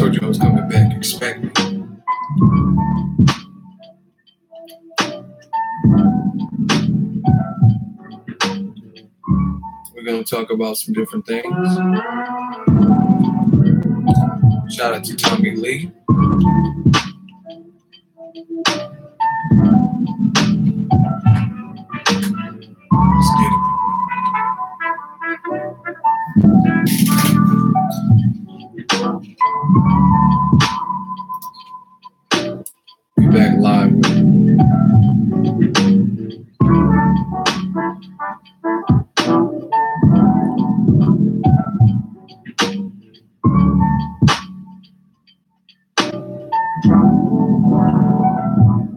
told you I was coming back. Expect me. We're going to talk about some different things. Shout out to Tommy Lee. Let's get it. We back live with it.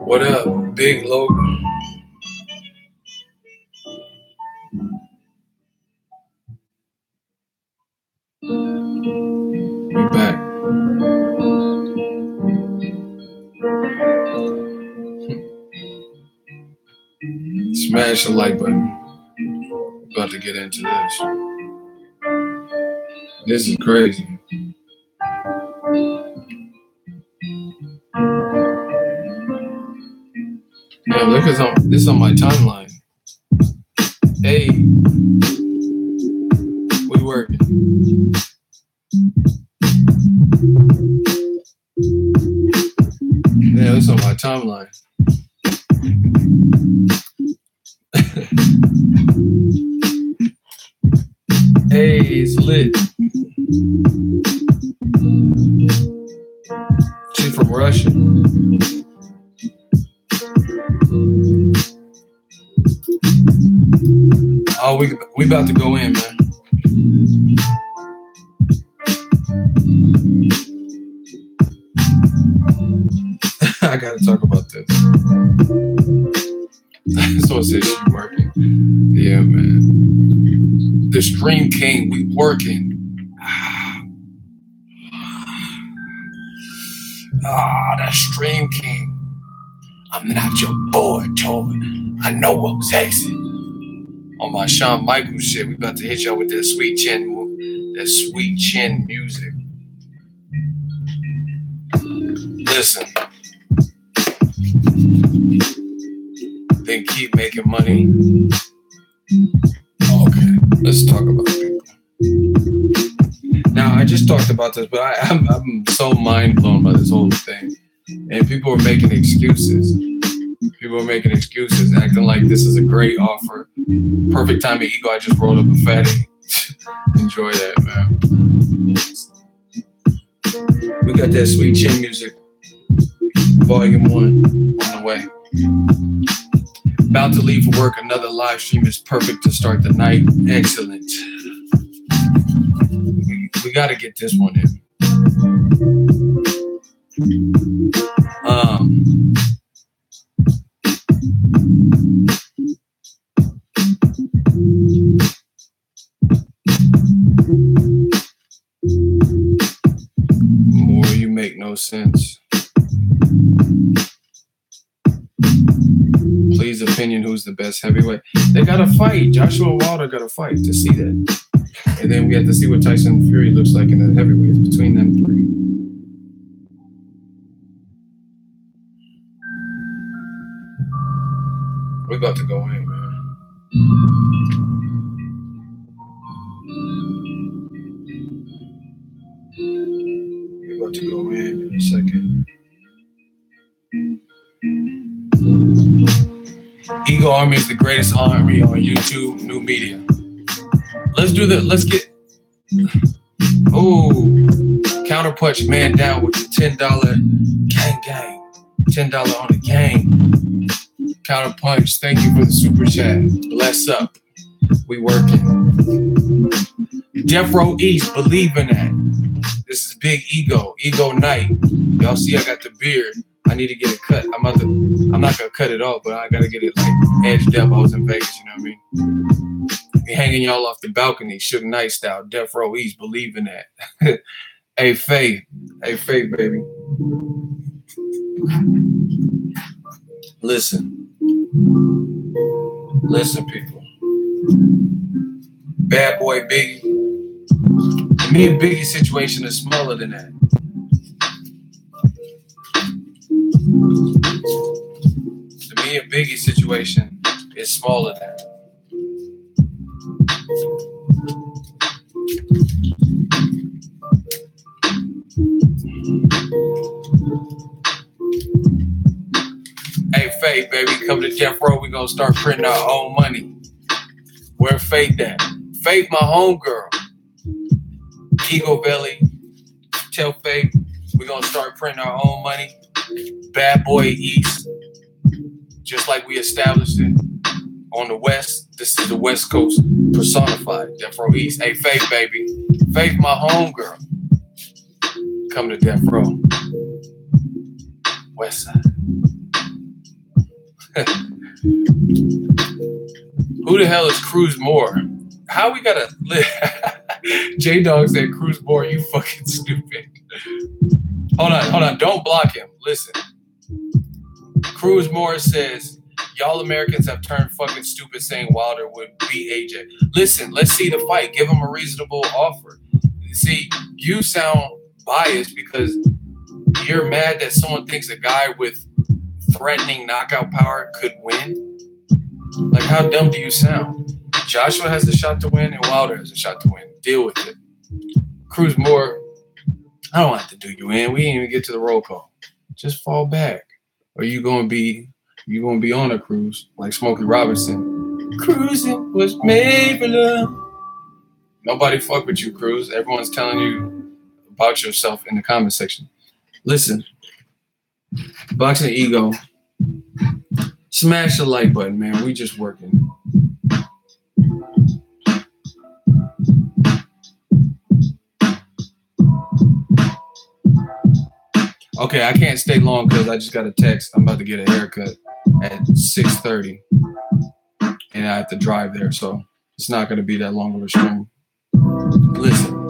What up, Big Logan? We back. Smash the like button. About to get into this. This is crazy. Yeah, look at this on my timeline. Hey, we working. Yeah, this on my timeline. Hey, it's lit. She's from Russia. Oh, we about to go in, man. I gotta talk about this. Someone said she's working. Yeah, man. The Stream King, we working. The Stream King. I'm not your boy, Toy. I know what was exit. On my Shawn Michaels shit, we about to hit y'all with that sweet chin music. Listen. Then keep making money. Okay, let's talk about people. Now, I just talked about this, but I'm so mind blown by this whole thing. And people are making excuses. People are making excuses, acting like this is a great offer. Perfect timing, ego. I just rolled up a fatty. Enjoy that, man. We got that sweet chin music. Volume 1 on the way. About to leave for work. Another live stream is perfect to start the night. Excellent. We got to get this one in. More you make no sense. Please opinion who's the best heavyweight. They got to fight. Joshua Wilder got to fight to see that. And then we have to see what Tyson Fury looks like in the heavyweights between them three. We're about to go in, man. We're about to go in a second. Ego Army is the greatest army on YouTube, new media. Let's do that. Let's get. Oh, counterpunch man down with the $10 gang. $10 on the gang. Counterpunch. Thank you for the super chat. Bless up. We working. Death Row East. Believe in that. This is Big Ego. Ego Night. Y'all see I got the beard. I need to get it cut. I'm not gonna cut it off, but I gotta get it like edged up. I was in Vegas, you know what I mean? Be hanging y'all off the balcony, Suge Knight style, Death Row East. Believe in that. Hey Faye, baby. Listen, people. Bad boy Biggie. Me and Biggie's situation is smaller than that. The me and Biggie situation is smaller than. Hey, Faith, baby, come to Death Row. We gonna start printing our own money. Where Faith at? Faith, my homegirl. Ego Belly. Tell Faith we gonna start printing our own money. Bad Boy East. Just like we established it on the West. This is the West Coast personified. Death Row East. Hey, Faith, baby. Faith, my homegirl. Come to Death Row. West Side. Who the hell is Cruz Moore? How we gotta live? J-Dog said Cruz Moore, you fucking stupid. Hold on. Don't block him. Listen. Cruz Moore says, y'all Americans have turned fucking stupid saying Wilder would beat AJ. Listen, let's see the fight. Give him a reasonable offer. See, you sound biased because you're mad that someone thinks a guy with threatening knockout power could win. Like, how dumb do you sound? Joshua has a shot to win and Wilder has a shot to win. Deal with it. Cruz Moore, I don't have to do you in. We didn't even get to the roll call. Just fall back. Or you gonna be on a cruise like Smokey Robinson. Cruising was made for love. Nobody fuck with you, Cruz. Everyone's telling you about yourself in the comment section. Listen, Boxing Ego, smash the like button, man. We just working. Okay, I can't stay long because I just got a text. I'm about to get a haircut at 6:30, and I have to drive there, so it's not going to be that long of a stream. Listen.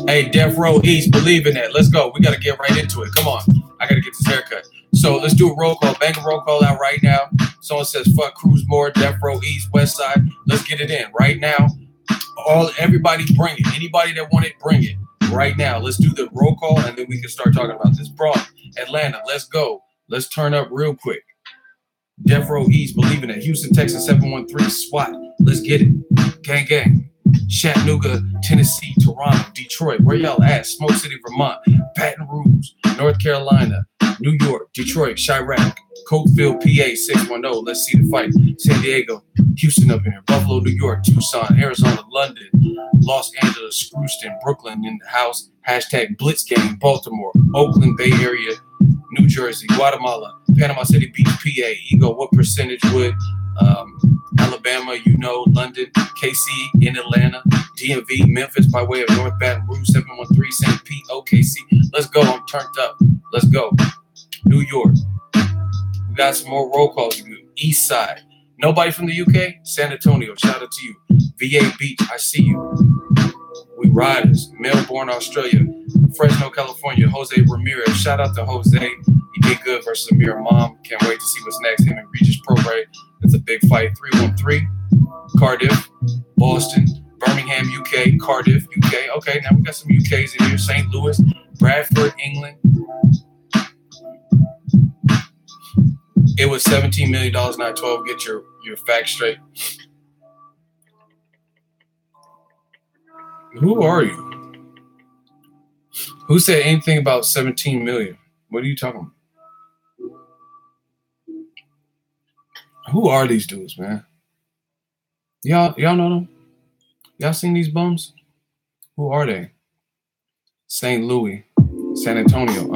Hey, Death Row East, believe in that. Let's go. We got to get right into it. Come on. I got to get this haircut. So let's do a roll call. Bang a roll call out right now. Someone says, fuck Cruz Moore, Death Row East, West Side. Let's get it in right now. Everybody bring it. Anybody that want it, bring it. Right now, let's do the roll call and then we can start talking about this. Bro, Atlanta, let's go. Let's turn up real quick. Death Row East, believe in it. Houston, Texas, 713 SWAT. Let's get it. Gang, gang. Chattanooga, Tennessee, Toronto, Detroit. Where y'all at? Smoke City, Vermont. Baton Rouge, North Carolina, New York, Detroit, Chirac, Cokeville, PA, 610. Let's see the fight. San Diego, Houston up in here. Buffalo, New York, Tucson, Arizona, London, Los Angeles, Screwston, Brooklyn in the house. Hashtag Blitz Game, Baltimore, Oakland, Bay Area, New Jersey, Guatemala, Panama City Beach, PA. Ego, what percentage would Alabama, London, KC in Atlanta, DMV, Memphis by way of North Baton Rouge, 713 St. Pete, OKC. Let's go. I'm turned up. Let's go. New York. We got some more roll calls. East Side. Nobody from the UK? San Antonio. Shout out to you. VA Beach. I see you. We riders. Melbourne, Australia. Fresno, California. Jose Ramirez. Shout out to Jose. He did good versus Amir Mom. Can't wait to see what's next. Him and Regis Prograde. It's a big fight. 313. Cardiff. Boston. Birmingham, UK. Cardiff, UK. Okay, now we got some UKs in here. St. Louis. Bradford, England. It was $17 million, not 12. Get your facts straight. Who are you? Who said anything about 17 million? What are you talking about? Who are these dudes, man? Y'all know them? Y'all seen these bums? Who are they? St. Louis, San Antonio,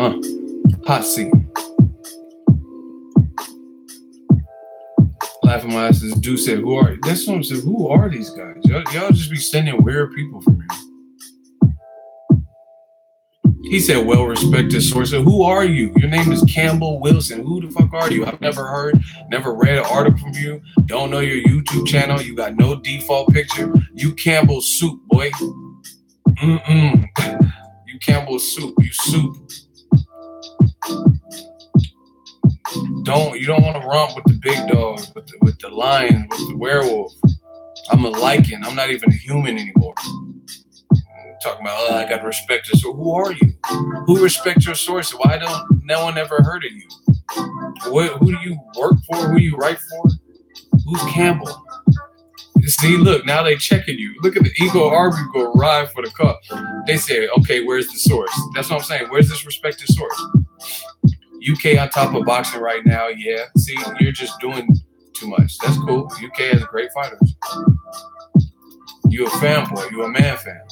hot seat. Laughing my ass. This dude said, "Who are?" This one said, "Who are these guys? Y'all just be sending weird people for me." He said, "Well-respected source." So who are you? Your name is Campbell Wilson. Who the fuck are you? I've never read an article from you. Don't know your YouTube channel. You got no default picture. You Campbell Soup, boy. You Campbell Soup. You soup. You don't want to romp with the big dogs, with the lion, with the werewolf. I'm a lichen. I'm not even a human anymore. Talking about, oh, I got to respect your source. Who are you? Who respects your source? Why don't no one ever heard of you? Who do you work for? Who do you write for? Who's Campbell? See, look, now they checking you. Look at the ego army go ride for the cup. They say, okay, where's the source? That's what I'm saying. Where's this respected source? UK on top of boxing right now, yeah. See, you're just doing too much. That's cool. UK has great fighters. You a fanboy. You a man fan.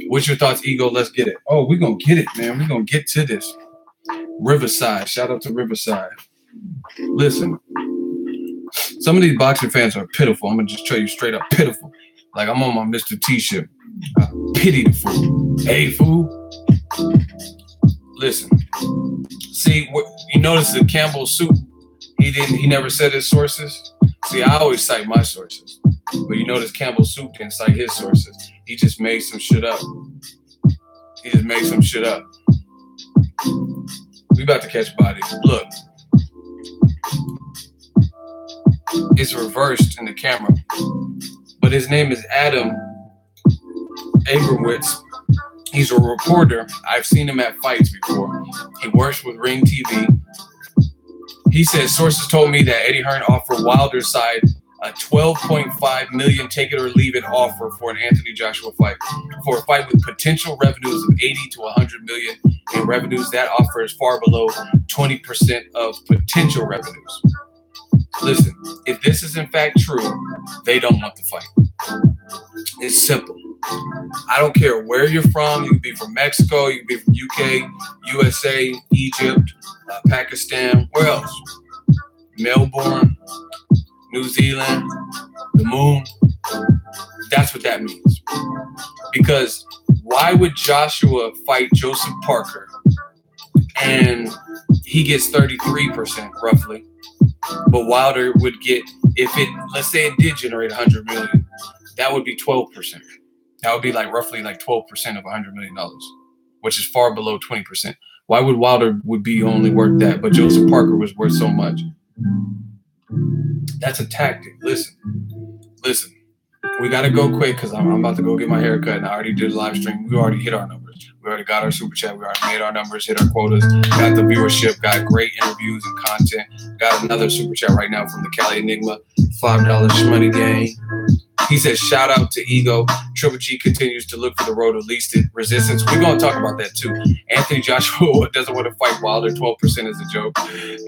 What's your thoughts, ego? Let's get it. Oh, we're going to get it, man. We're going to get to this. Riverside. Shout out to Riverside. Listen. Some of these boxing fans are pitiful. I'm going to just tell you straight up pitiful. Like I'm on my Mr. T ship. I pity the fool. Hey, fool. Listen. See, you notice the Campbell suit, he never said his sources. See, I always cite my sources. But you notice Campbell suit didn't cite his sources. He just made some shit up. We about to catch bodies. Look. It's reversed in the camera. But his name is Adam Abramowitz. He's a reporter. I've seen him at fights before. He works with Ring TV. He says, sources told me that Eddie Hearn offered Wilder's side a $12.5 million take it or leave it offer for an Anthony Joshua fight. For a fight with potential revenues of 80 to 100 million in revenues, that offer is far below 20% of potential revenues. Listen, if this is in fact true, they don't want the fight. It's simple. I don't care where you're from. You can be from Mexico. You can be from UK, USA, Egypt, Pakistan. Where else? Melbourne, New Zealand, the moon. That's what that means. Because why would Joshua fight Joseph Parker and he gets 33% roughly? But Wilder would get, let's say it did generate 100 million, that would be 12%. That would be roughly 12% of $100 million, which is far below 20%. Why would Wilder would be only worth that, but Joseph Parker was worth so much? That's a tactic. Listen. We got to go quick because I'm about to go get my hair cut, and I already did a live stream. We already hit our numbers. We already got our super chat. We already made our numbers, hit our quotas, got the viewership, got great interviews and content. Got another super chat right now from the Cali Enigma, $5 shmoney gang. He says, shout out to Ego. Triple G continues to look for the road of least resistance. We're going to talk about that too. Anthony Joshua doesn't want to fight Wilder. 12% is a joke.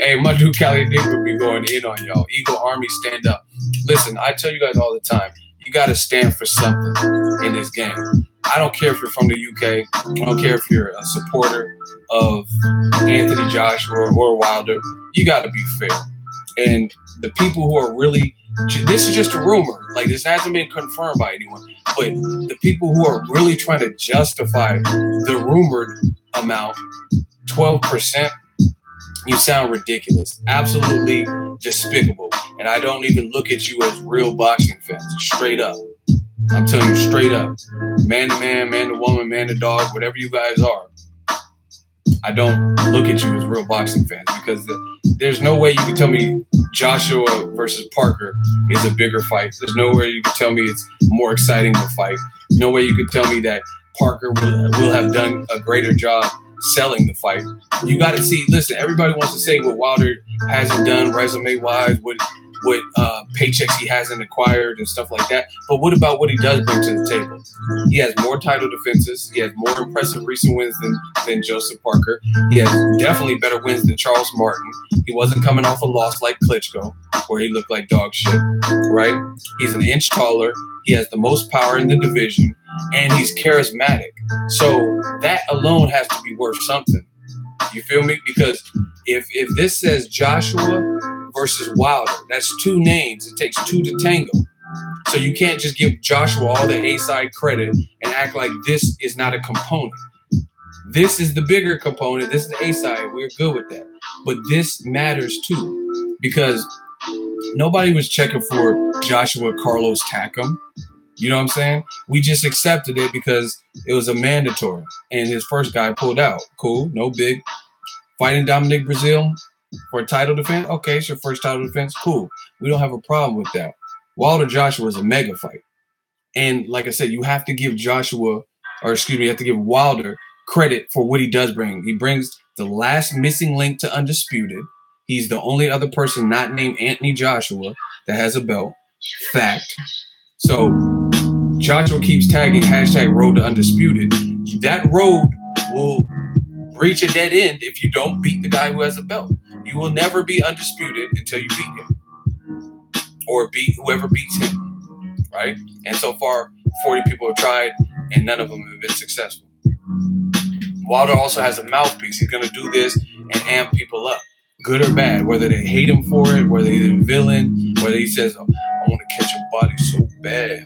Hey, my dude Cali Enigma be going in on y'all. Ego Army, stand up. Listen, I tell you guys all the time, you got to stand for something in this game. I don't care if you're from the UK. I don't care if you're a supporter of Anthony Joshua or Wilder. You got to be fair. And the people who are really, this is just a rumor. This hasn't been confirmed by anyone. But the people who are really trying to justify the rumored amount, 12%, you sound ridiculous. Absolutely despicable. And I don't even look at you as real boxing fans. Straight up. I'm telling you straight up. Man to man, man to woman, man to dog, whatever you guys are. I don't look at you as real boxing fans because there's no way you can tell me Joshua versus Parker is a bigger fight. There's no way you can tell me it's more exciting of a fight. No way you can tell me that Parker will have done a greater job selling the fight. You got to see, listen, everybody wants to say what Wilder hasn't done resume-wise, what paychecks he hasn't acquired and stuff like that. But what about what he does bring to the table? He has more title defenses. He has more impressive recent wins than Joseph Parker. He has definitely better wins than Charles Martin. He wasn't coming off a loss like Klitschko, where he looked like dog shit, right? He's an inch taller. He has the most power in the division, and he's charismatic. So that alone has to be worth something. You feel me? Because if this says Joshua versus Wilder, that's two names. It takes two to tango. So you can't just give Joshua all the A-side credit and act like this is not a component. This is the bigger component. This is the A-side. We're good with that. But this matters too because nobody was checking for Joshua Carlos Takam. You know what I'm saying? We just accepted it because it was a mandatory. And his first guy pulled out. Cool. No big. Fighting Dominic Brazil for a title defense? Okay, it's your first title defense. Cool. We don't have a problem with that. Wilder Joshua is a mega fight. And like I said, you have to give you have to give Wilder credit for what he does bring. He brings the last missing link to Undisputed. He's the only other person not named Anthony Joshua that has a belt. Fact. So Joshua keeps tagging #Road to Undisputed. That road will reach a dead end if you don't beat the guy who has a belt. You will never be undisputed until you beat him or beat whoever beats him, right? And so far, 40 people have tried, and none of them have been successful. Wilder also has a mouthpiece. He's going to do this and amp people up, good or bad, whether they hate him for it, whether he's a villain, whether he says, oh, I want to catch your body so bad.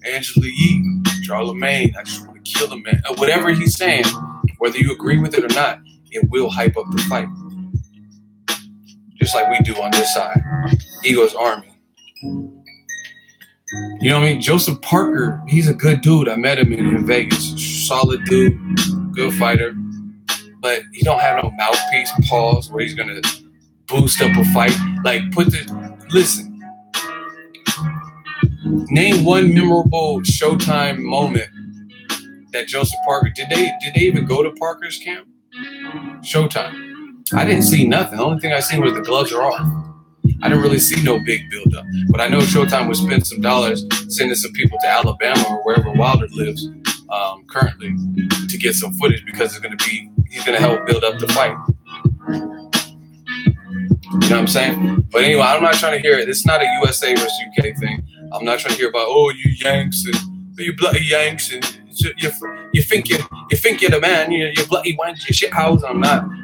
Angela Yee, Charlemagne, I just want to kill him, man. Whatever he's saying, whether you agree with it or not, it will hype up the fight. Just like we do on this side. Ego's Army. You know what I mean? Joseph Parker, he's a good dude. I met him in Vegas. Solid dude, good fighter. But he don't have no mouthpiece pause where he's going to boost up a fight. Like, listen. Name one memorable Showtime moment that Joseph Parker, did they even go to Parker's camp? Showtime. I didn't see nothing. The only thing I seen was the gloves are off. I didn't really see no big build-up. But I know Showtime would spend some dollars sending some people to Alabama or wherever Wilder lives currently to get some footage because he's going to help build up the fight. You know what I'm saying? But anyway, I'm not trying to hear it. It's not a USA versus UK thing. I'm not trying to hear about, oh, you Yanks and you bloody Yanks and you think you're the man. You're bloody wank, you shit house. I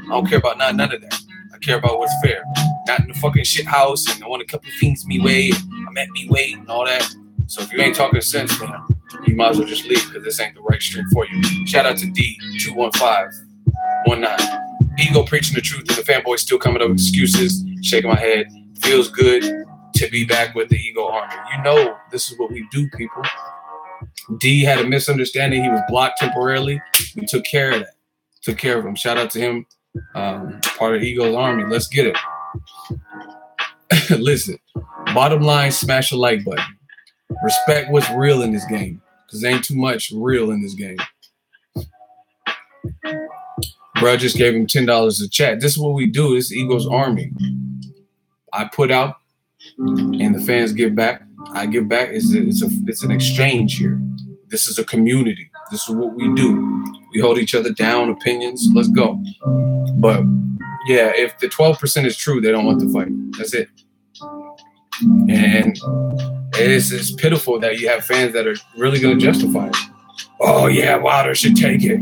don't care about none of that. I care about what's fair. Not in the fucking shit house and I want a couple of things me way. I'm at me weight and all that. So if you ain't talking sense, man, you might as well just leave because this ain't the right stream for you. Shout out to D21519. Ego preaching the truth and the fanboys still coming up with excuses. Shaking my head. Feels good to be back with the Ego Army. You know this is what we do, people. D had a misunderstanding. He was blocked temporarily. We took care of that. Took care of him. Shout out to him. Part of Ego's Army. Let's get it. Listen. Bottom line, smash the like button. Respect what's real in this game. Because there ain't too much real in this game. Bro, just gave him $10 to chat. This is what we do. This is Ego's Army. I put out, and the fans give back. I give back. It's an exchange here. This is a community. This is what we do. We hold each other down. Opinions. Let's go. But yeah, if the 12% is true, they don't want the fight. That's it. And it's pitiful that you have fans that are really going to justify it. Oh yeah, Wilder should take it.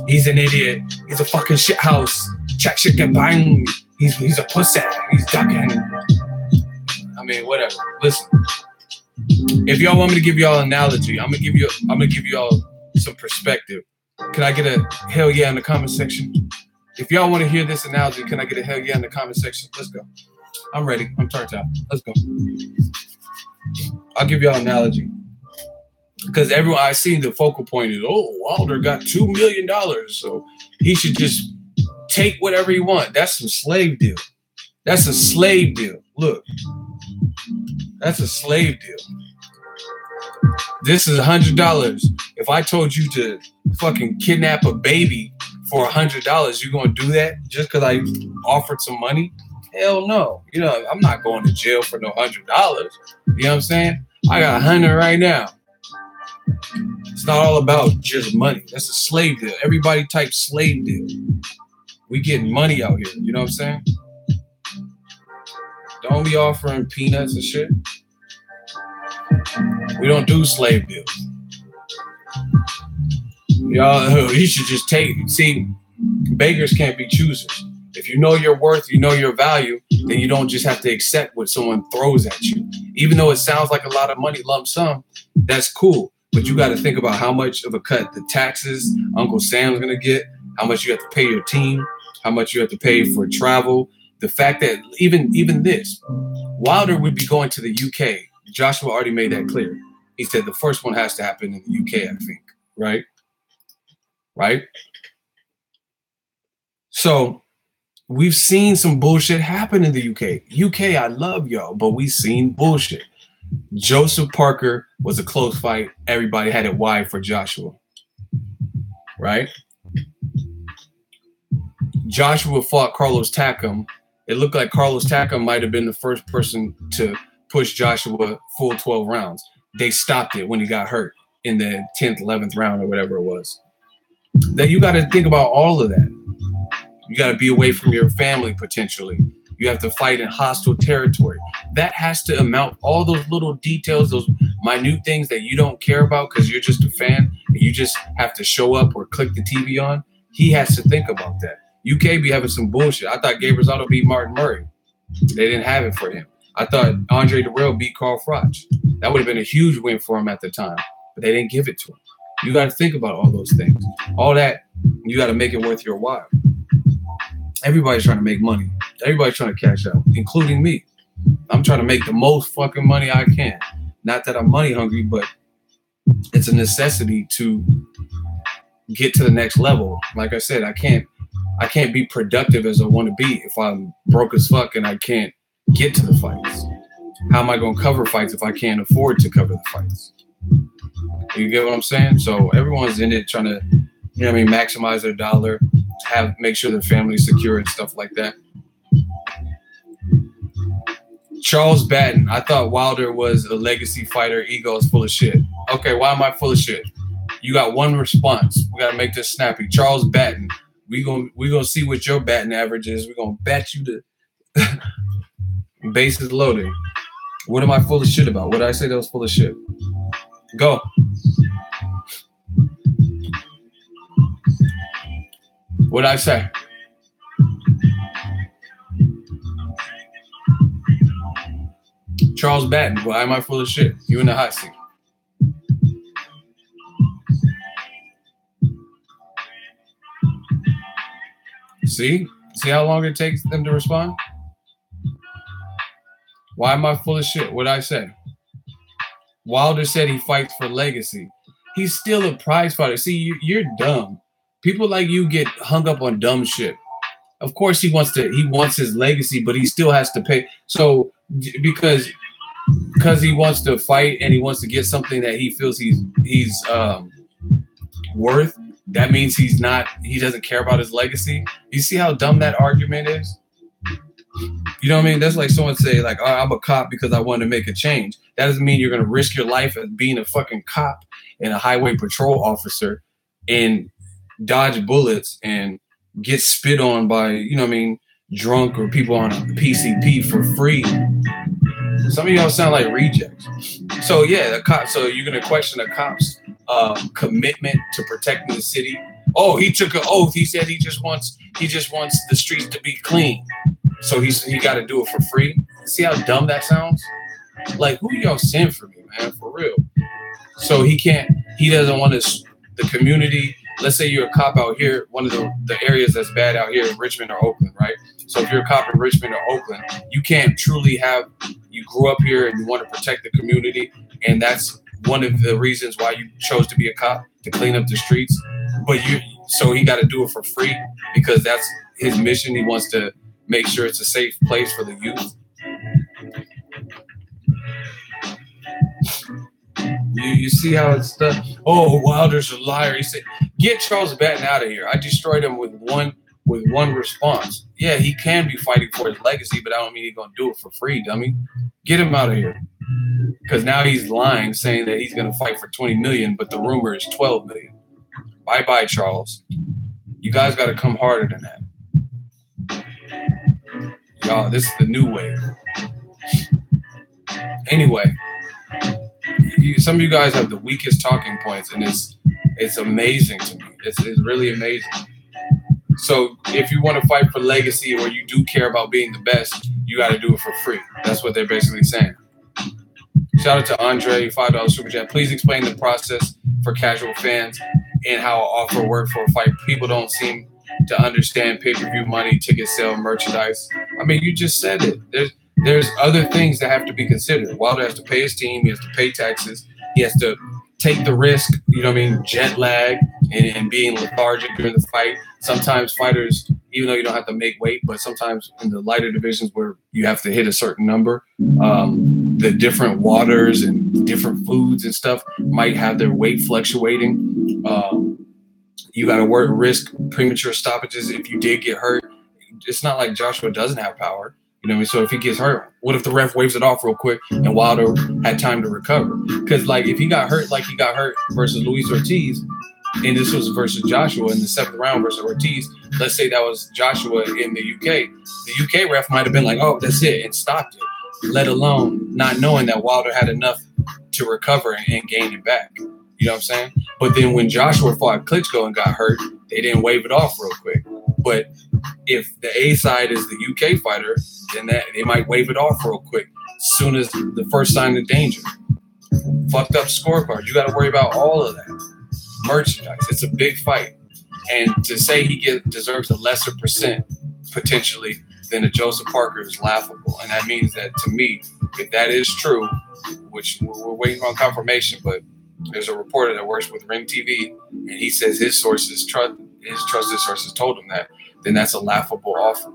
He's an idiot. He's a fucking shit house. Check shit get bang. He's a pussy. He's ducking. I mean, whatever. Listen. If y'all want me to give y'all an analogy, I'm gonna give y'all some perspective. Can I get a hell yeah in the comment section? If y'all want to hear this analogy, can I get a hell yeah in the comment section? Let's go. I'm ready. I'm turned out. Let's go. I'll give y'all an analogy. Because everyone, I see the focal point is, oh, Wilder got $2 million, so he should just take whatever he wants. That's some slave deal. That's a slave deal. Look, that's a slave deal. This is $100. If I told you to fucking kidnap a baby for $100, you gonna do that just because I offered some money? Hell no. You know, I'm not going to jail for no $100. You know what I'm saying? I got 100 right now. It's not all about just money. That's a slave deal. Everybody types slave deal. We getting money out here. You know what I'm saying? Don't be offering peanuts and shit. We don't do slave deals. Y'all, you should just take it. See, beggars can't be choosers. If you know your worth, you know your value, then you don't just have to accept what someone throws at you. Even though it sounds like a lot of money, lump sum, that's cool. But you got to think about how much of a cut the taxes Uncle Sam's going to get, how much you have to pay your team, how much you have to pay for travel. The fact that even this, Wilder would be going to the UK. Joshua already made that clear. He said the first one has to happen in the UK, I think. Right? Right? So we've seen some bullshit happen in the UK. UK, I love y'all, but we've seen bullshit. Joseph Parker was a close fight. Everybody had it wide for Joshua, right? Joshua fought Carlos Takam. It looked like Carlos Takam might have been the first person to push Joshua full 12 rounds. They stopped it when he got hurt in the 10th, 11th round or whatever it was. That you got to think about all of that. You got to be away from your family potentially. You have to fight in hostile territory. That has to amount all those little details, those minute things that you don't care about because you're just a fan and you just have to show up or click the TV on. He has to think about that. UK be having some bullshit. I thought Gabe Rosado beat Martin Murray. They didn't have it for him. I thought Andre Dirrell beat Carl Froch. That would have been a huge win for him at the time, but they didn't give it to him. You got to think about all those things. All that, you got to make it worth your while. Everybody's trying to make money. Everybody's trying to cash out, including me. I'm trying to make the most fucking money I can. Not that I'm money hungry, but it's a necessity to get to the next level. Like I said, I can't be productive as I want to be if I'm broke as fuck and I can't get to the fights. How am I going to cover fights if I can't afford to cover the fights? You get what I'm saying? So everyone's in it trying to, you know what I mean, maximize their dollar, make sure their family's secure and stuff like that. Charles Batten, I thought Wilder was a legacy fighter. Ego is full of shit. Okay, why am I full of shit? You got one response. We got to make this snappy. Charles Batten, we gonna see what your batting average is. We're going to bat you to bases loaded. What am I full of shit about? What did I say that was full of shit? Go. What did I say? Charles Batten, why am I full of shit? You in the hot seat. See how long it takes them to respond? Why am I full of shit? What did I say? Wilder said he fights for legacy. He's still a prize fighter. See, you're dumb. People like you get hung up on dumb shit. Of course he wants his legacy, but he still has to pay. So because he wants to fight and he wants to get something that he feels he's worth, that means he doesn't care about his legacy. You see how dumb that argument is? You know what I mean? That's like someone say, like, oh, I'm a cop because I want to make a change. That doesn't mean you're going to risk your life as being a fucking cop and a highway patrol officer and dodge bullets and get spit on by, you know what I mean, drunk or people on a PCP for free. Some of y'all sound like rejects. So, yeah, the cop. So you're going to question a cop's commitment to protecting the city? Oh, he took an oath. He said he just wants the streets to be clean. So he got to do it for free. See how dumb that sounds? Like, who y'all send for me, man? For real. So he doesn't want the community. Let's say you're a cop out here, one of the areas that's bad out here in Richmond or Oakland, right? So if you're a cop in Richmond or Oakland, you can't truly you grew up here and you want to protect the community. And that's one of the reasons why you chose to be a cop, to clean up the streets. So he got to do it for free because that's his mission. He wants to make sure it's a safe place for the youth. You see how it's done? Oh, Wilder's a liar. He said, get Charles Batten out of here. I destroyed him with one response. Yeah, he can be fighting for his legacy, but I don't mean he's going to do it for free, dummy. Get him out of here. Because now he's lying, saying that he's going to fight for $20 million, but the rumor is $12 million. Bye-bye, Charles. You guys got to come harder than that. Y'all, this is the new wave. Anyway, some of you guys have the weakest talking points, and it's amazing to me. It's really amazing. So if you want to fight for legacy or you do care about being the best, you got to do it for free. That's what they're basically saying. Shout out to Andre, $5 super chat. Please explain the process for casual fans and how an offer worked for a fight. People don't seem to understand pay-per-view money, ticket sale, merchandise. I mean, you just said it. There's other things that have to be considered. Wilder has to pay his team. He has to pay taxes. He has to take the risk, you know what I mean, jet lag and being lethargic during the fight. Sometimes fighters, even though you don't have to make weight, but sometimes in the lighter divisions where you have to hit a certain number, the different waters and different foods and stuff might have their weight fluctuating. You got to risk premature stoppages if you did get hurt. It's not like Joshua doesn't have power. You know what I mean? So if he gets hurt, what if the ref waves it off real quick and Wilder had time to recover? Because like if he got hurt like he got hurt versus Luis Ortiz, and this was versus Joshua in the 7th round versus Ortiz, let's say that was Joshua in the UK. The UK ref might have been like, oh, that's it, and stopped it, let alone not knowing that Wilder had enough to recover and gain it back. You know what I'm saying? But then when Joshua fought Klitschko and got hurt, they didn't wave it off real quick. But if the A side is the UK fighter, then they might wave it off real quick as soon as the first sign of danger. Fucked up scorecard. You got to worry about all of that. Merchandise. It's a big fight. And to say he deserves a lesser percent, potentially, than a Joseph Parker is laughable. And that means that, to me, if that is true, which we're waiting on confirmation, but there's a reporter that works with Ring TV, and he says his trusted sources told him that, then that's a laughable offer.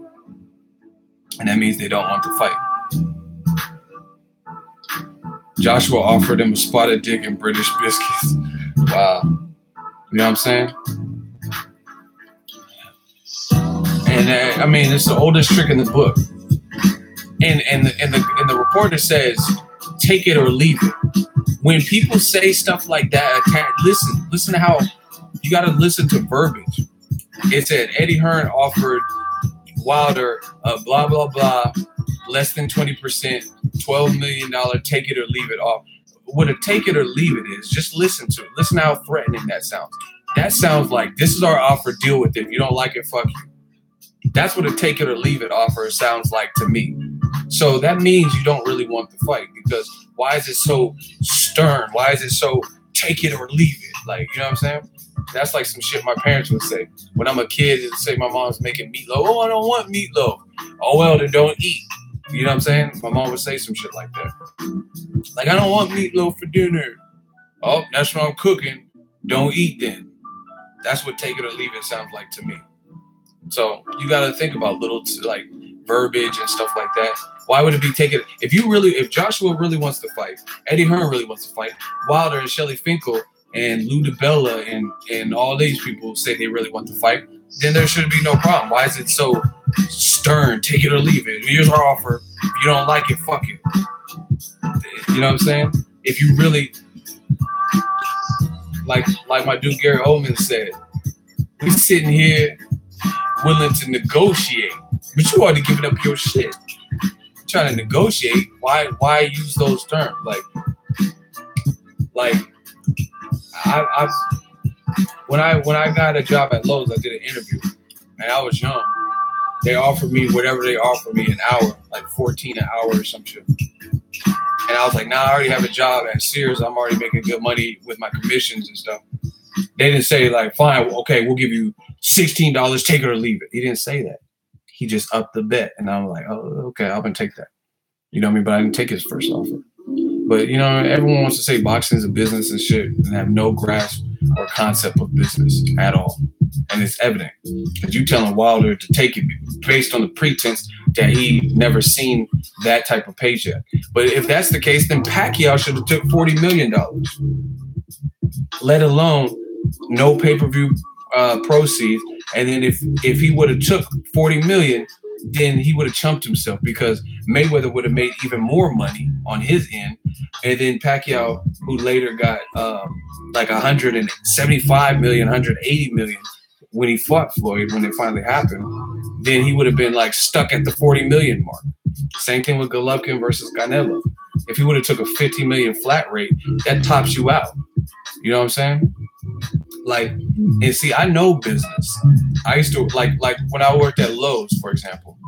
And that means they don't want to fight. Joshua offered him a spotted dick and British biscuits. Wow. You know what I'm saying? And I mean, it's the oldest trick in the book. And the reporter says, take it or leave it. When people say stuff like that, listen to how you got to listen to verbiage. It said Eddie Hearn offered Wilder a blah, blah, blah, less than 20%, $12 million, take it or leave it off. What a take it or leave it is, just listen to it. Listen to how threatening that sounds. That sounds like, this is our offer, deal with it. If you don't like it, fuck you. That's what a take it or leave it offer sounds like to me. So that means you don't really want the fight, because why is it so stern? Why is it so take it or leave it? Like, you know what I'm saying? That's like some shit my parents would say. When I'm a kid, they'd say my mom's making meatloaf. Oh, I don't want meatloaf. Oh, well, then don't eat. You know what I'm saying? My mom would say some shit like that. Like, I don't want meatloaf for dinner. Oh, that's what I'm cooking. Don't eat then. That's what take it or leave it sounds like to me. So you got to think about little like verbiage and stuff like that. Why would it be taken? If Joshua really wants to fight, Eddie Hearn really wants to fight, Wilder and Shelly Finkel and Lou DiBella and all these people say they really want to fight, then there should be no problem. Why is it so stern? Take it or leave it. Here's our offer. If you don't like it, fuck it. You know what I'm saying? If you really, like my dude Gary Oldman said, we sitting here willing to negotiate, but you already giving up your shit. Trying to negotiate. Why use those terms? Like I when I got a job at Lowe's, I did an interview, and I was young. They offered me whatever they offered me an hour, like $14 an hour or some shit. And I was like, nah, I already have a job at Sears. I'm already making good money with my commissions and stuff. They didn't say like, fine, okay, we'll give you $16, take it or leave it. He didn't say that. He just upped the bet. And I'm like, oh, okay, I'm going to take that. You know what I mean? But I didn't take his first offer. But, you know, everyone wants to say boxing is a business and shit and have no grasp or concept of business at all. And it's evident. Because you telling Wilder to take it based on the pretense that he never seen that type of paycheck. But if that's the case, then Pacquiao should have took $40 million. Let alone no pay-per-view proceeds. And then if he would have took $40 million, then he would have chumped himself, because Mayweather would have made even more money on his end. And then Pacquiao, who later got like $175 million, $180 million when he fought Floyd, when it finally happened, then he would have been like stuck at the $40 million mark. Same thing with Golovkin versus Canelo. If he would have took a $50 million flat rate, that tops you out. You know what I'm saying? Like, and see, I know business. I used to like when I worked at Lowe's, for example.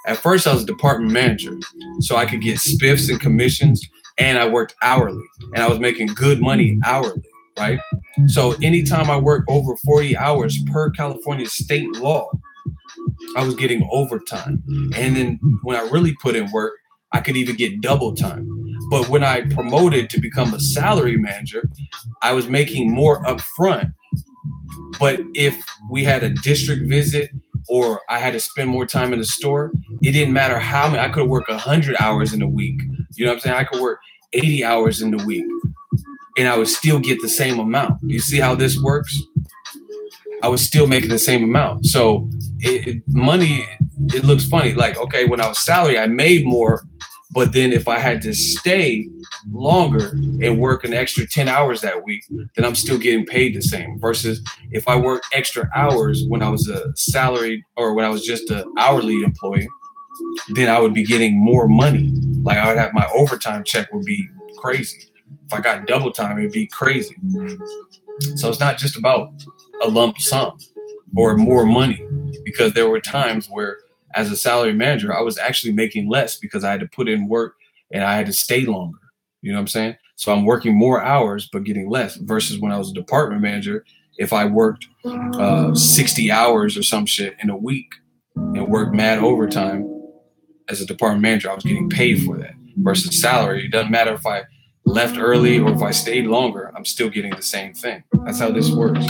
At first, I was a department manager, so I could get spiffs and commissions, and I worked hourly, and I was making good money hourly, right? So anytime I worked over 40 hours per California state law, I was getting overtime. And then when I really put in work, I could even get double time. But when I promoted to become a salary manager, I was making more upfront. But if we had a district visit or I had to spend more time in the store, it didn't matter how many. I could work 100 hours in a week. You know what I'm saying? I could work 80 hours in the week, and I would still get the same amount. You see how this works? I was still making the same amount. So money, it looks funny. Like, okay, when I was salary, I made more, but then if I had to stay longer and work an extra 10 hours that week, then I'm still getting paid the same. Versus if I worked extra hours when I was a salaried or when I was just an hourly employee, then I would be getting more money. Like I would have my overtime check would be crazy. If I got double time, it'd be crazy. So it's not just about a lump sum or more money, because there were times where as a salary manager, I was actually making less because I had to put in work and I had to stay longer. You know what I'm saying? So I'm working more hours, but getting less versus when I was a department manager. If I worked 60 hours or some shit in a week and worked mad overtime as a department manager, I was getting paid for that versus salary. It doesn't matter if I left early or if I stayed longer, I'm still getting the same thing. That's how this works.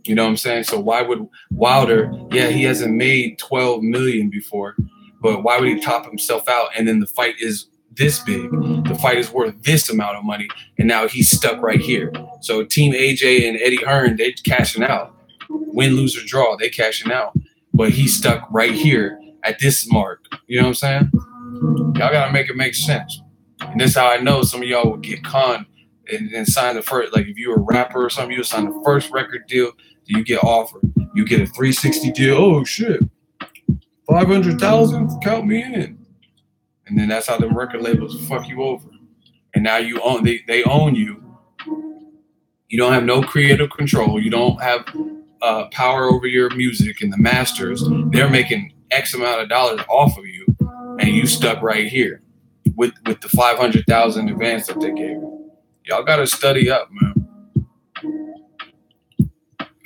You know what I'm saying? So why would Wilder, yeah, he hasn't made 12 million before, but why would he top himself out? And then the fight is this big. The fight is worth this amount of money. And now he's stuck right here. So Team AJ and Eddie Hearn, they're cashing out. Win, lose, or draw, they cashing out. But he's stuck right here at this mark. You know what I'm saying? Y'all got to make it make sense. And that's how I know some of y'all will get conned and sign the first, like if you're a rapper or something, you'll sign the first record deal, you get offered. You get a 360 deal. Oh, shit. 500,000? Count me in. And then that's how them record labels fuck you over. And now you own, they own you. You don't have no creative control. You don't have power over your music and the masters. They're making X amount of dollars off of you, and you stuck right here with the 500,000 advance that they gave you. Y'all got to study up, man.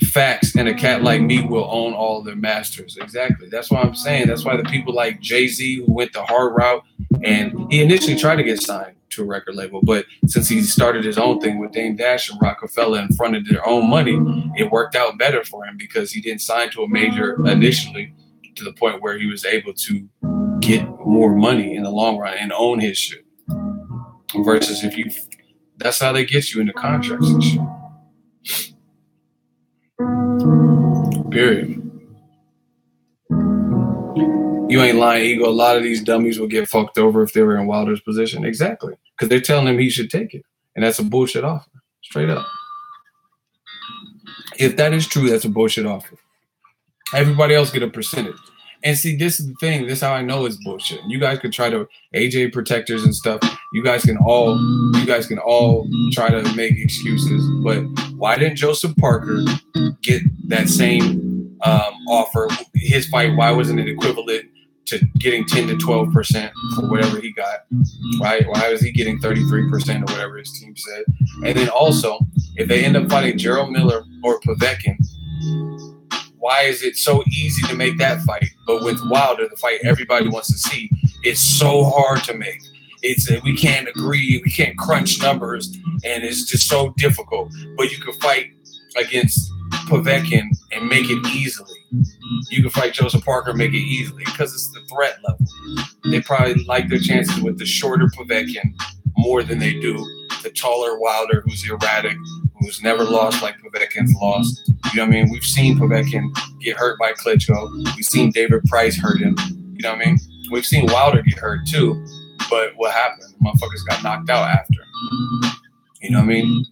Facts, and a cat like me will own all their masters. Exactly. That's why I'm saying. That's why the people like Jay-Z, who went the hard route, and he initially tried to get signed to a record label, but since he started his own thing with Dame Dash and Rockefeller and fronted their own money, it worked out better for him because he didn't sign to a major initially, to the point where he was able to get more money in the long run and own his shit. Versus if you, that's how they get you into contracts and shit. Period. You ain't lying, Ego. A lot of these dummies will get fucked over if they were in Wilder's position. Exactly. Because they're telling him he should take it. And that's a bullshit offer. Straight up. If that is true, that's a bullshit offer. Everybody else get a percentage. And see, this is the thing. This is how I know it's bullshit. You guys could try to AJ protectors and stuff. You guys can all try to make excuses. But why didn't Joseph Parker get that same offer? His fight, why wasn't it equivalent to getting 10 to 12% for whatever he got? Right? Why was he getting 33% or whatever his team said? And then also, if they end up fighting Gerald Miller or Povetkin, why is it so easy to make that fight? But with Wilder, the fight everybody wants to see, it's so hard to make. It's we can't agree, we can't crunch numbers, and it's just so difficult. But you can fight against Povetkin and make it easily. You can fight Joseph Parker and make it easily because it's the threat level. They probably like their chances with the shorter Povetkin more than they do the taller Wilder, who's erratic, who's never lost like Povetkin's lost. You know what I mean? We've seen Povetkin get hurt by Klitschko. We've seen David Price hurt him. You know what I mean? We've seen Wilder get hurt too. But what happened? The motherfuckers got knocked out after. You know what I mean?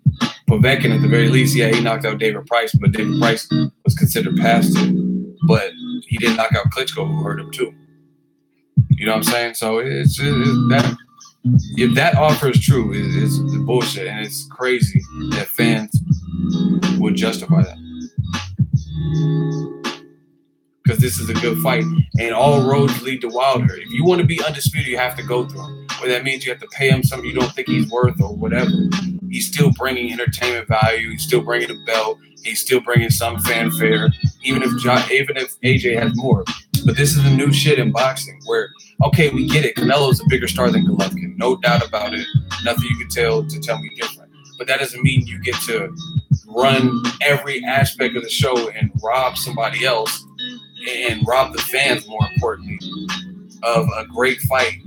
Povetkin, at the very least, yeah, he knocked out David Price, but David Price was considered past it. But he didn't knock out Klitschko, who hurt him too. You know what I'm saying? So it's that. If that offer is true, it's bullshit, and it's crazy that fans would justify that. Because this is a good fight, and all roads lead to Wilder. If you want to be undisputed, you have to go through him. Whether that means you have to pay him something you don't think he's worth or whatever. He's still bringing entertainment value. He's still bringing a belt. He's still bringing some fanfare, even if AJ has more. But this is the new shit in boxing where, okay, we get it. Canelo's a bigger star than Golovkin. No doubt about it. Nothing you can tell me different. But that doesn't mean you get to run every aspect of the show and rob somebody else and rob the fans, more importantly, of a great fight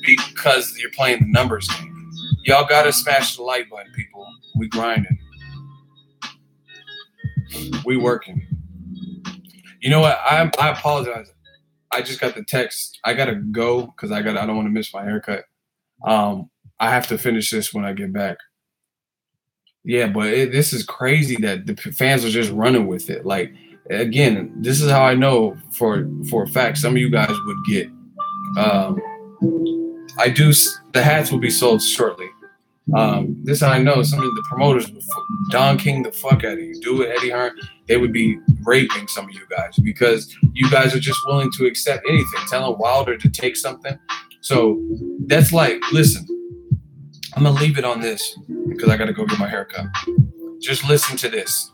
because you're playing the numbers game. Y'all gotta smash the like button, people. We grinding. We working. You know what? I apologize. I just got the text. I gotta go because I don't want to miss my haircut. I have to finish this when I get back. Yeah, but this is crazy that the fans are just running with it. Like, again, this is how I know for a fact some of you guys would get. The hats will be sold shortly. This I know some of the promoters would Don King the fuck out of you. Do it, Eddie Hearn. They would be raping some of you guys because you guys are just willing to accept anything. Telling Wilder to take something. So that's like, listen, I'm gonna leave it on this because I gotta go get my haircut. Just listen to this.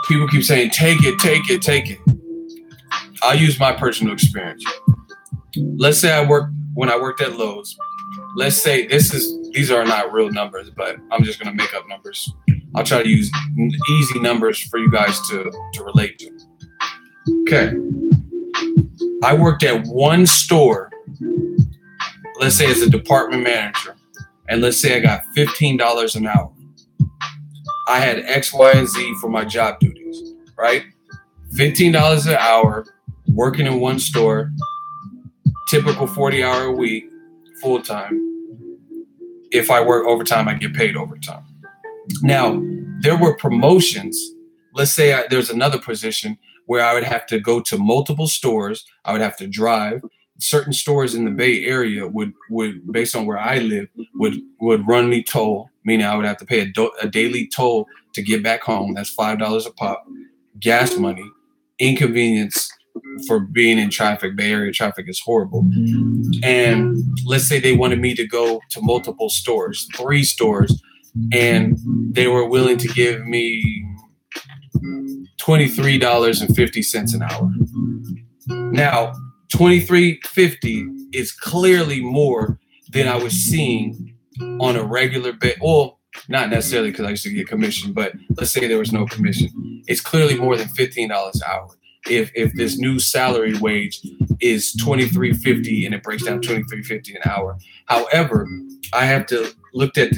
People keep saying, take it, take it, take it. I'll use my personal experience. Let's say when I worked at Lowe's, let's say these are not real numbers, but I'm just going to make up numbers. I'll try to use easy numbers for you guys to relate to. Okay. I worked at one store, let's say as a department manager, and let's say I got $15 an hour. I had X, Y, and Z for my job duties, right? $15 an hour, working in one store, typical 40-hour a week, full time. If I work overtime, I get paid overtime. Now, there were promotions. Let's say there's another position where I would have to go to multiple stores. I would have to drive. Certain stores in the Bay Area would based on where I live, would run me toll, meaning I would have to pay a daily toll to get back home. That's $5 a pop. Gas money, inconvenience for being in traffic. Bay Area traffic is horrible. And let's say they wanted me to go to multiple stores, 3 stores, and they were willing to give me $23.50 an hour. Now, $23.50 is clearly more than I was seeing on a regular basis. Well, not necessarily because I used to get commission, but let's say there was no commission. It's clearly more than $15 an hour. If this new salary wage is $23.50 and it breaks down $23.50 an hour. However, I have to look at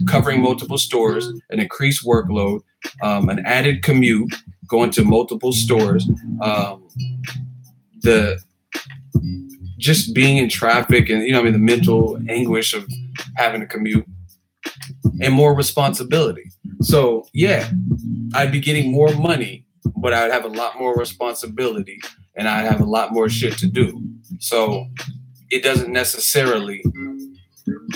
covering multiple stores, an increased workload, an added commute, going to multiple stores, the just being in traffic and the mental anguish of having to commute and more responsibility. So yeah, I'd be getting more money, but I'd have a lot more responsibility and I'd have a lot more shit to do. So it doesn't necessarily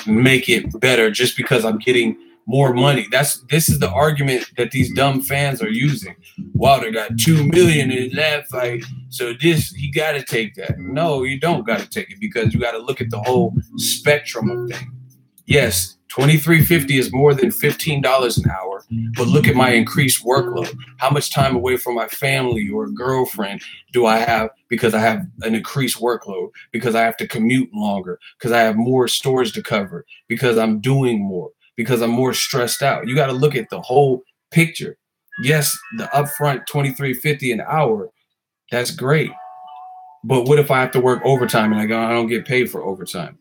make it better just because I'm getting more money. This is the argument that these dumb fans are using. Wilder got $2 million in that fight, so he got to take that. No, you don't got to take it because you got to look at the whole spectrum of things. Yes, $23.50 is more than $15 an hour, but look at my increased workload. How much time away from my family or girlfriend do I have because I have an increased workload, because I have to commute longer, because I have more stores to cover, because I'm doing more, because I'm more stressed out. You got to look at the whole picture. Yes, the upfront $23.50 an hour, that's great. But what if I have to work overtime and I don't get paid for overtime?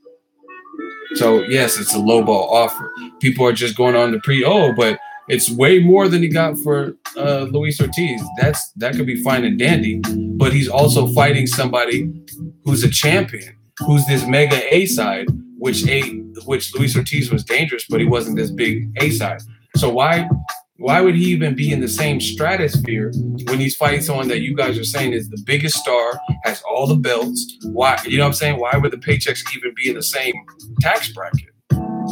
So yes, it's a lowball offer. People are just going on the but it's way more than he got for Luis Ortiz. That could be fine and dandy, but he's also fighting somebody who's a champion, who's this mega A side, which Luis Ortiz was dangerous, but he wasn't this big A side. So why would he even be in the same stratosphere when he's fighting someone that you guys are saying is the biggest star, has all the belts? Why, you know what I'm saying? Why would the paychecks even be in the same tax bracket?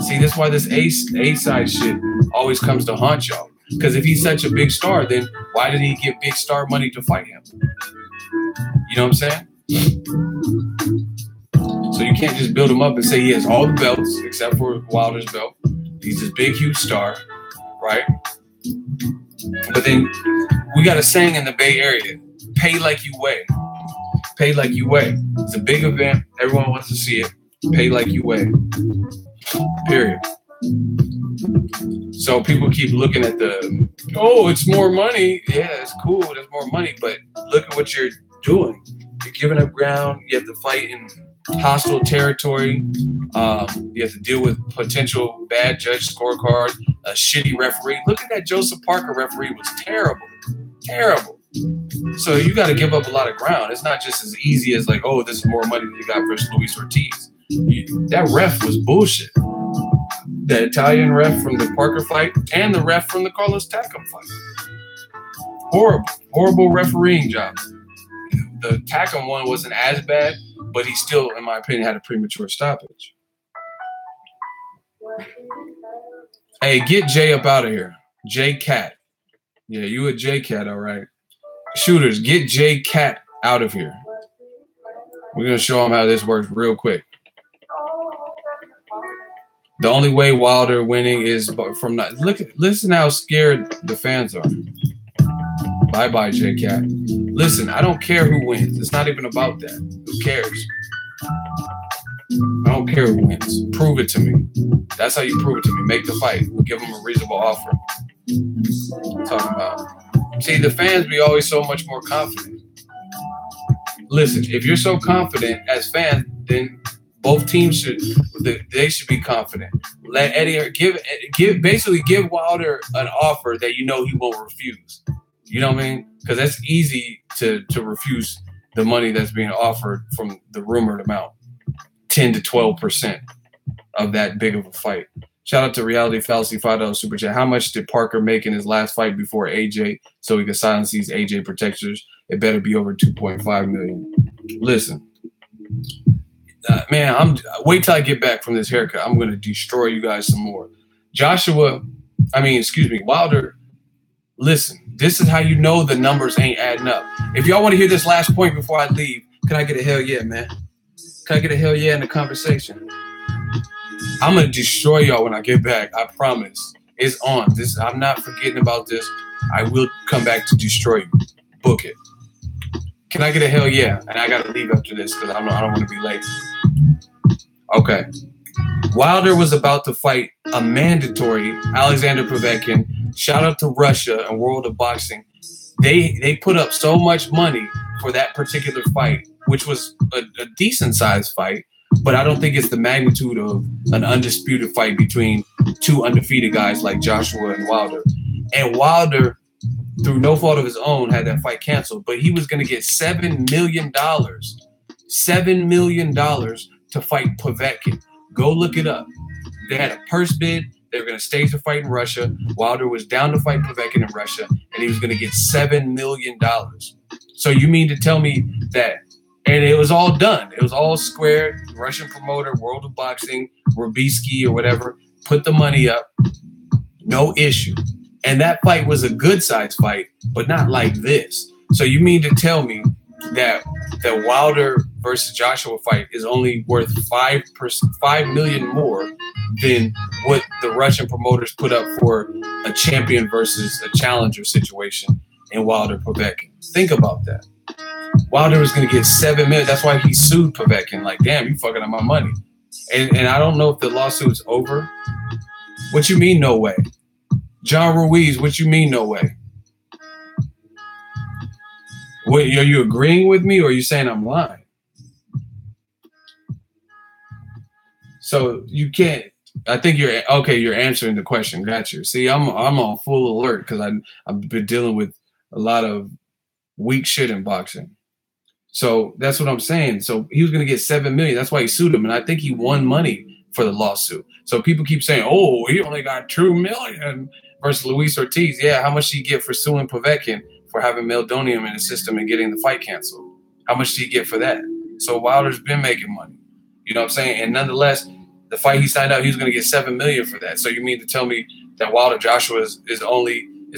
See, that's why this A-side shit always comes to haunt y'all. Because if he's such a big star, then why did he get big star money to fight him? You know what I'm saying? So you can't just build him up and say he has all the belts except for Wilder's belt. He's this big, huge star, right? But then we got a saying in the Bay Area, pay like you weigh. Pay like you weigh. It's a big event. Everyone wants to see it. Pay like you weigh. Period. So people keep looking at it's more money. Yeah, it's cool. There's more money, but look at what you're doing. You're giving up ground. You have to fight in hostile territory. You have to deal with potential bad judge scorecard, a shitty referee. Look at that Joseph Parker referee was terrible. Terrible. So you got to give up a lot of ground. It's not just as easy as like, oh, this is more money than you got versus Luis Ortiz. That ref was bullshit. The Italian ref from the Parker fight and the ref from the Carlos Takam fight. Horrible refereeing job. The Takam one wasn't as bad, but he still, in my opinion, had a premature stoppage. Hey, get Jay up out of here. Jay Cat. Yeah, you a Jay Cat, all right. Shooters, get Jay Cat out of here. We're going to show him how this works real quick. The only way Wilder winning is from not listen how scared the fans are. Bye-bye, Jay Cat. Listen, I don't care who wins. It's not even about that. Who cares? I don't care who wins. Prove it to me. That's how you prove it to me. Make the fight. We'll give them a reasonable offer. I'm talking about. See, the fans be always so much more confident. Listen, if you're so confident as fans, then both teams should be confident. Let Eddie give Wilder an offer that you know he won't refuse. You know what I mean? Because that's easy to refuse the money that's being offered from the rumored amount, 10 to 12% of that big of a fight. Shout out to Reality Fallacy $5 super chat. How much did Parker make in his last fight before AJ so he could silence these AJ protectors? It better be over 2.5 million. Listen. Man, wait till I get back from this haircut. I'm going to destroy you guys some more. Wilder, listen, this is how you know the numbers ain't adding up. If y'all want to hear this last point before I leave, can I get a hell yeah, man? Can I get a hell yeah in the conversation? I'm going to destroy y'all when I get back. I promise. It's on. I'm not forgetting about this. I will come back to destroy you. Book it. Can I get a hell yeah? And I got to leave after this because I don't want to be late. Okay. Wilder was about to fight a mandatory Alexander Povetkin. Shout out to Russia and World of Boxing. They put up so much money for that particular fight, which was a decent-sized fight, but I don't think it's the magnitude of an undisputed fight between two undefeated guys like Joshua and Wilder. And Wilder, through no fault of his own, had that fight canceled, but he was going to get $7 million. $7 million to fight Povetkin. Go look it up. They had a purse bid. They were going to stage the fight in Russia. Wilder was down to fight Povetkin in Russia, and he was going to get $7 million. So you mean to tell me that, and it was all done. It was all squared. Russian promoter, World of Boxing, Robisky or whatever, put the money up. No issue. And that fight was a good-sized fight, but not like this. So you mean to tell me that the Wilder versus Joshua fight is only worth $5 million more than what the Russian promoters put up for a champion versus a challenger situation in Wilder Povetkin? Think about that. Wilder was going to get $7 million. That's why he sued Povetkin. Like, damn, you fucking up my money. And I don't know if the lawsuit's over. What you mean, no way? John Ruiz, what you mean, no way? What, are you agreeing with me or are you saying I'm lying? So you can't. I think you're okay. You're answering the question. Got you. See, I'm on full alert because I've been dealing with a lot of weak shit in boxing. So that's what I'm saying. So he was going to get $7 million. That's why he sued him, and I think he won money for the lawsuit. So people keep saying, "Oh, he only got $2 million versus Luis Ortiz." Yeah, how much did he get for suing Povetkin for having meldonium in his system and getting the fight canceled? How much did he get for that? So Wilder's been making money. You know what I'm saying? And nonetheless, the fight he signed out, he was going to get $7 million for that. So you mean to tell me that Wilder Joshua is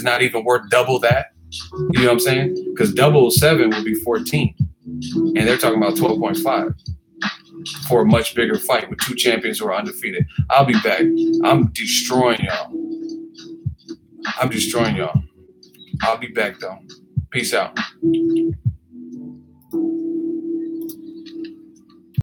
not even worth double that? You know what I'm saying? Because double 7 would be 14, and they're talking about 12.5 for a much bigger fight with two champions who are undefeated. I'll be back. I'm destroying y'all. I'll be back though. Peace out.